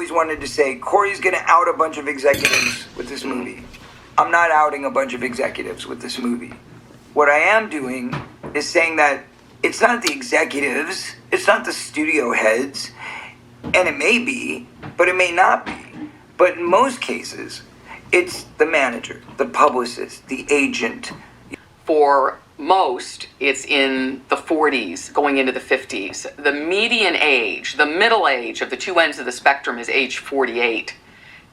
always wanted to say, Corey's going to out a bunch of executives with this movie. I'm not outing a bunch of executives with this movie. What I am doing is saying that it's not the executives, it's not the studio heads, and it may be, but it may not be. But in most cases, it's the manager, the publicist, the agent. For most, it's in the 40s, going into the 50s. The median age, the middle age of the two ends of the spectrum is age 48.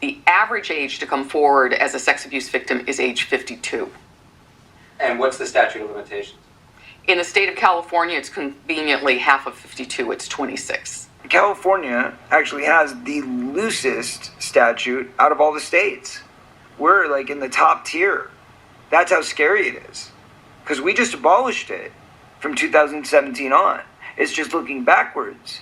The average age to come forward as a sex abuse victim is age 52. And what's the statute of limitations? In the state of California, it's conveniently half of 52, it's 26. California actually has the loosest statute out of all the states. We're like in the top tier. That's how scary it is. Because we just abolished it from 2017 on. It's just looking backwards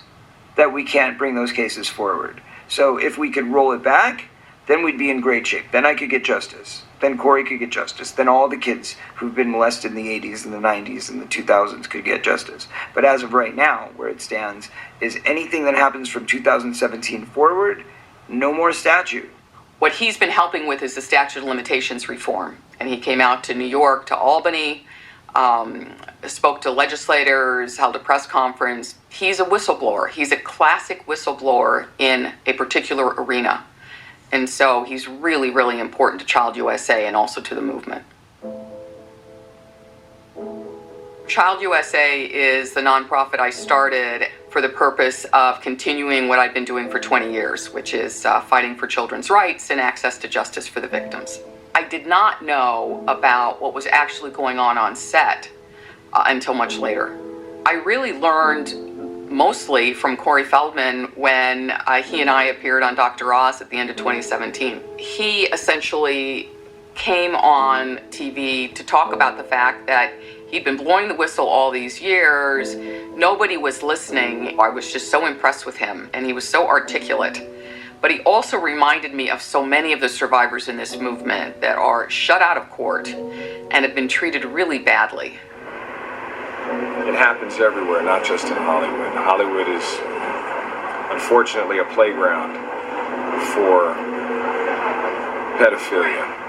that we can't bring those cases forward. So if we could roll it back, then we'd be in great shape. Then I could get justice. Then Corey could get justice. Then all the kids who've been molested in the 80s and the 90s and the 2000s could get justice. But as of right now, where it stands, is anything that happens from 2017 forward, no more statute. What he's been helping with is the statute of limitations reform. And he came out to New York, to Albany, spoke to legislators, held a press conference. He's a whistleblower. He's a classic whistleblower in a particular arena. And so he's really, really important to Child USA and also to the movement. Child USA is the nonprofit I started for the purpose of continuing what I've been doing for 20 years, which is fighting for children's rights and access to justice for the victims. I did not know about what was actually going on set until much later. I really learned mostly from Corey Feldman when he and I appeared on Dr. Oz at the end of 2017. He essentially came on TV to talk about the fact that he'd been blowing the whistle all these years. Nobody was listening. I was just so impressed with him, and he was so articulate. But he also reminded me of so many of the survivors in this movement that are shut out of court and have been treated really badly. It happens everywhere, not just in Hollywood. Hollywood is unfortunately a playground for pedophilia.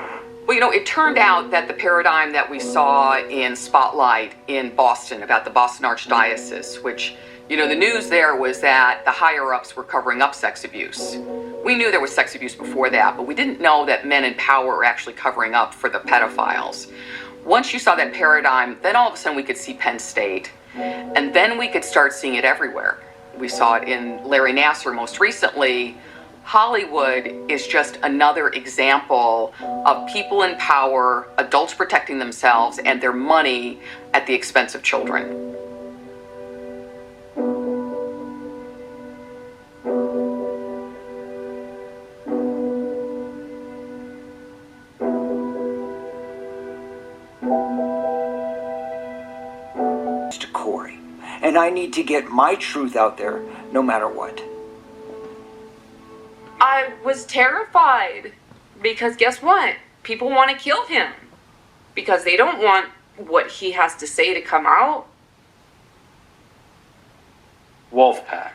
Well, you know, it turned out that the paradigm that we saw in Spotlight in Boston about the Boston Archdiocese, which, you know, the news there was that the higher-ups were covering up sex abuse. We knew there was sex abuse before that, but we didn't know that men in power were actually covering up for the pedophiles. Once you saw that paradigm, then all of a sudden we could see Penn State, and then we could start seeing it everywhere. We saw it in Larry Nassar most recently. Hollywood is just another example of people in power, adults protecting themselves and their money at the expense of children. To Corey, and I need to get my truth out there no matter what. I was terrified because guess what? People want to kill him because they don't want what he has to say to come out. Wolfpack.